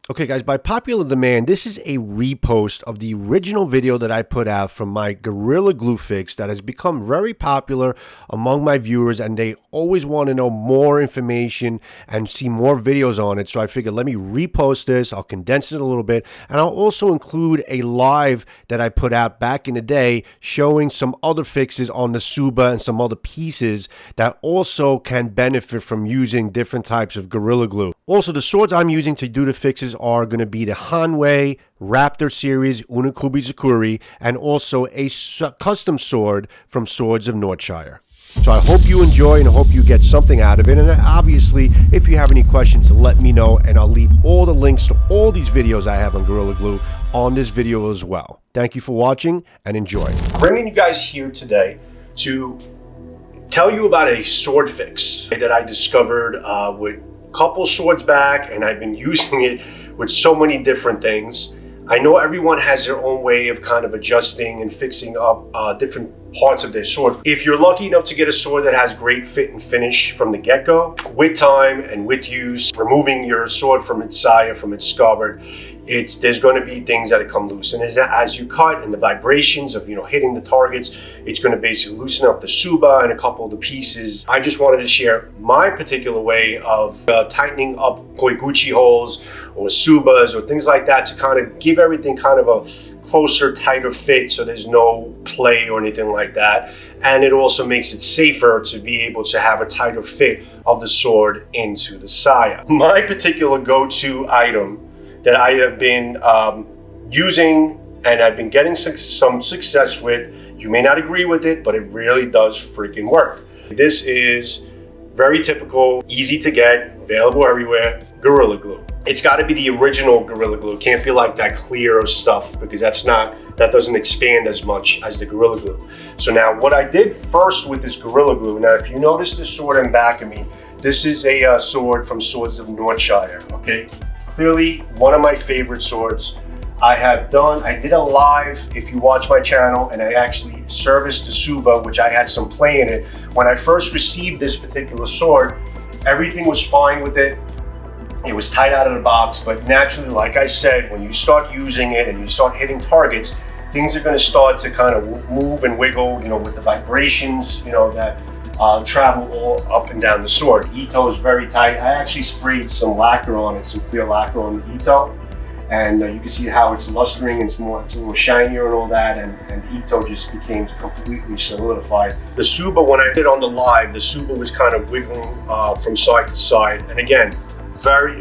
Okay guys, by popular demand, this is a repost of the original video that I put out from my Gorilla Glue fix that has become very popular among my viewers, and they always want to know more information and see more videos on it. So I figured let me repost this, I'll condense it a little bit, and I'll also include a live that I put out back in the day showing some other fixes on the Suba and some other pieces that also can benefit from using different types of Gorilla Glue. Also, the swords I'm using to do the fixes are going to be the Hanwei Raptor series Unakubi Zakuri, and also a custom sword from Swords of Northshire. So I hope you enjoy and I hope you get something out of it. And obviously, if you have any questions, let me know, and I'll leave all the links to all these videos I have on Gorilla Glue on this video as well. Thank you for watching and enjoy. Bringing you guys here today to tell you about a sword fix that I discovered with couple swords back, and I've been using it with so many different things. I know everyone has their own way of kind of adjusting and fixing up different parts of their sword. If you're lucky enough to get a sword that has great fit and finish from the get-go, with time and with use, removing your sword from its sire, from its scabbard, there's going to be things that come loose, and as you cut and the vibrations of hitting the targets, it's going to basically loosen up the Suba and a couple of the pieces. I just wanted to share my particular way of tightening up koiguchi holes or Subas or things like that to kind of give everything kind of a closer, tighter fit, so there's no play or anything like that. And it also makes it safer to be able to have a tighter fit of the sword into the sire. My particular go-to item that I have been using and I've been getting some success with. You may not agree with it, but it really does freaking work. This is very typical, easy to get, available everywhere, Gorilla Glue. It's got to be the original Gorilla Glue. It can't be like that clear stuff, because that doesn't expand as much as the Gorilla Glue. So now what I did first with this Gorilla Glue, now if you notice the sword in back of me, this is a sword from Swords of Northshire, okay? Clearly one of my favorite swords. I did a live, if you watch my channel, and I actually serviced the Suba, which I had some play in it. When I first received this particular sword, everything was fine with it. It was tight out of the box, but naturally, like I said, when you start using it and you start hitting targets, things are going to start to kind of move and wiggle, with the vibrations, that travel all up and down the sword. The Ito is very tight. I actually sprayed some lacquer on it, some clear lacquer on the Ito, and you can see how it's lustering and it's a little shinier and all that, and the Ito just became completely solidified. The Suba, when I did on the live, the Suba was kind of wiggling from side to side, and again,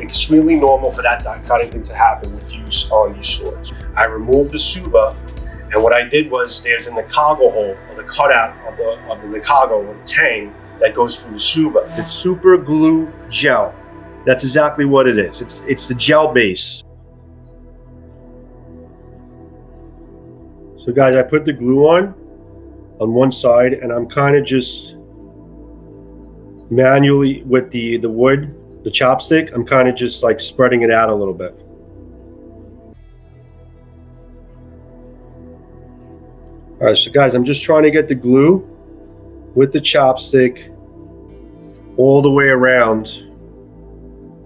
extremely normal for that kind of thing to happen with use on these swords. I removed the Suba, and what I did was, there's a Nakago hole, or the cutout of the Nakago, or the tang that goes through the Suba. It's super glue gel. That's exactly what it is. It's the gel base. So guys, I put the glue on one side, and I'm kind of just manually with the wood, the chopstick, I'm kind of just like spreading it out a little bit. All right, so guys, I'm just trying to get the glue with the chopstick all the way around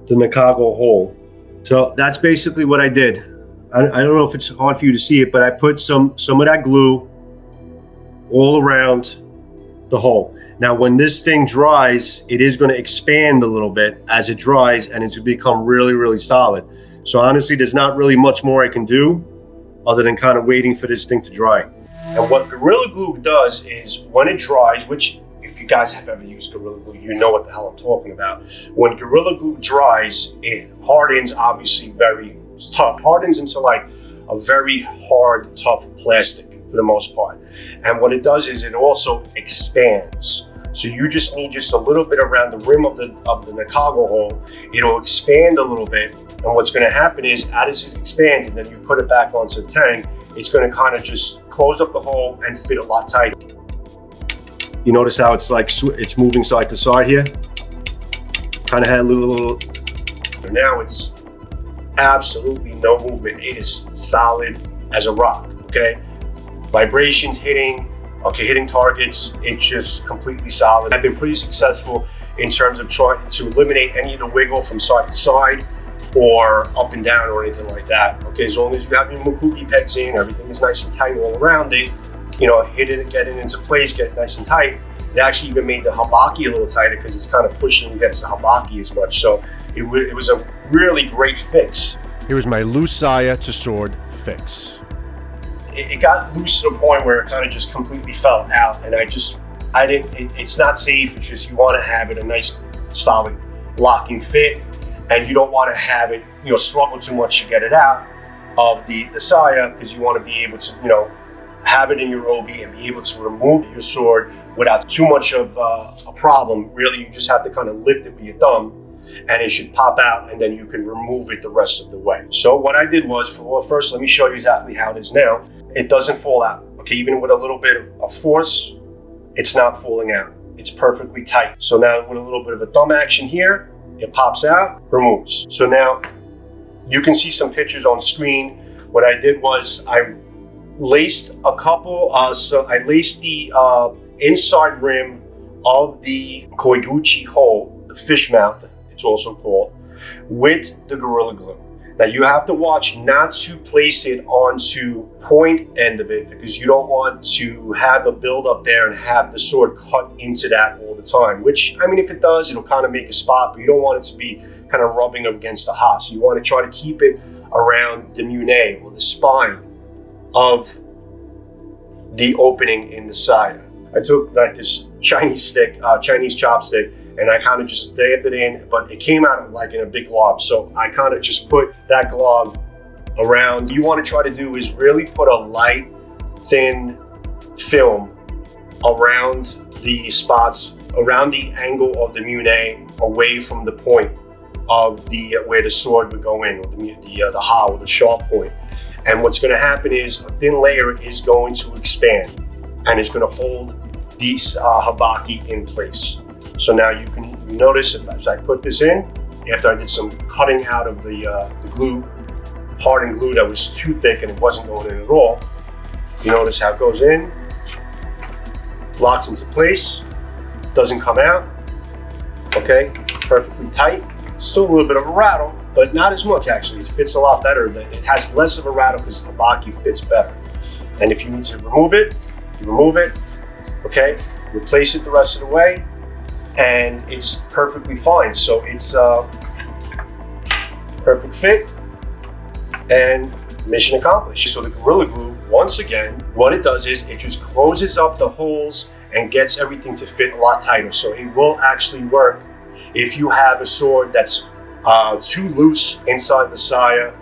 the Nakago hole. So that's basically what I did. I don't know if it's hard for you to see it, but I put some of that glue all around the hole. Now, when this thing dries, it is going to expand a little bit as it dries, and it's going to become really, really solid. So honestly, there's not really much more I can do other than kind of waiting for this thing to dry. And what Gorilla Glue does is, when it dries, which if you guys have ever used Gorilla Glue, you know what the hell I'm talking about. When Gorilla Glue dries, it hardens, obviously very tough. Hardens into like a very hard, tough plastic for the most part. And what it does is it also expands. So you just need just a little bit around the rim of the Nakago hole. It'll expand a little bit. And what's going to happen is, as it expands and then you put it back onto the tang, it's going to kind of just close up the hole and fit a lot tighter. You notice how it's like it's moving side to side here? Kind of had a little. Now it's absolutely no movement. It is solid as a rock, okay? Vibrations hitting targets, it's just completely solid. I've been pretty successful in terms of trying to eliminate any of the wiggle from side to side, or up and down or anything like that. Okay, as long as you have your Makuki pegs in, everything is nice and tight all around it, you know, hit it, get it into place, get it nice and tight. It actually even made the habaki a little tighter because it's kind of pushing against the habaki as much. So it was a really great fix. Here was my loose saya to sword fix. It got loose to the point where it kind of just completely fell out, and it's not safe. It's just you want to have it a nice solid locking fit, and you don't want to have it, you know, struggle too much to get it out of the saya, because you want to be able to, you know, have it in your obi and be able to remove your sword without too much of a problem. Really, you just have to kind of lift it with your thumb, and it should pop out, and then you can remove it the rest of the way. So what I did was, well, first let me show you exactly how it is now. It doesn't fall out, okay? Even with a little bit of force, it's not falling out. It's perfectly tight. So now with a little bit of a thumb action here, it pops out, removes. So now you can see some pictures on screen. What I did was I laced a couple, so I laced the inside rim of the koiguchi hole, the fish mouth, it's also called, with the Gorilla Glue. Now you have to watch not to place it onto point end of it, because you don't want to have a build up there and have the sword cut into that all the time, which, I mean, if it does, it'll kind of make a spot, but you don't want it to be kind of rubbing up against the ha. So you want to try to keep it around the mune, or the spine of the opening in the side. I took like this Chinese chopstick, and I kind of just dabbed it in, but it came out like in a big glob. So I kind of just put that glob around. What you want to try to do is really put a light, thin film around the spots, around the angle of the mune, away from the point of the where the sword would go in, or the ha, or the sharp point. And what's going to happen is a thin layer is going to expand, and it's going to hold these habaki in place. So now you can notice, as I put this in, after I did some cutting out of the glue, hardened glue that was too thick and it wasn't going in at all, you notice how it goes in, locks into place, doesn't come out, okay, perfectly tight. Still a little bit of a rattle, but not as much actually. It fits a lot better. It has less of a rattle because the habaki fits better. And if you need to remove it, you remove it, okay, replace it the rest of the way, and it's perfectly fine. So it's perfect fit and mission accomplished. So the Gorilla Glue, once again, what it does is it just closes up the holes and gets everything to fit a lot tighter. So it will actually work if you have a sword that's too loose inside the saya.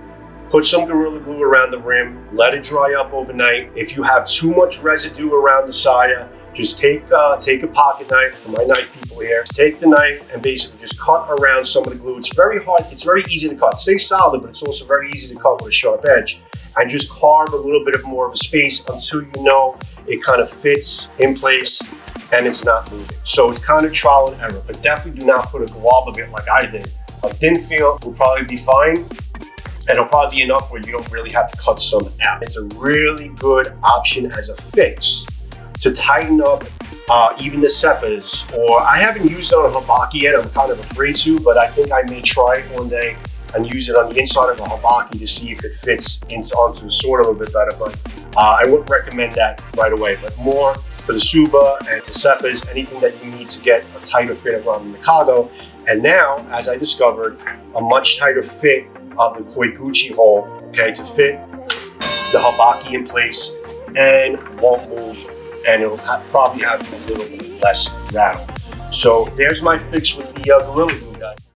Put some Gorilla Glue around the rim, let it dry up overnight. If you have too much residue around the saya, just take a pocket knife, for my knife people here, take the knife and basically just cut around some of the glue. It's very hard, it's very easy to cut. It stays solid, but it's also very easy to cut with a sharp edge. And just carve a little bit of more of a space until you know it kind of fits in place and it's not moving. So it's kind of trial and error, but definitely do not put a glob of it like I did. A thin film will probably be fine, and it'll probably be enough where you don't really have to cut some out. It's a really good option as a fix to tighten up even the seppas. Or I haven't used it on a habaki yet, I'm kind of afraid to, but I think I may try it one day and use it on the inside of a habaki to see if it fits onto the sword a little bit better. But I wouldn't recommend that right away, but more for the suba and the seppas, anything that you need to get a tighter fit around the kago. And now, as I discovered, a much tighter fit of the koiguchi hole, okay, to fit the habaki in place and won't move, and it'll probably have a little bit less rattle. So there's my fix with the Gorilla Glue, guys.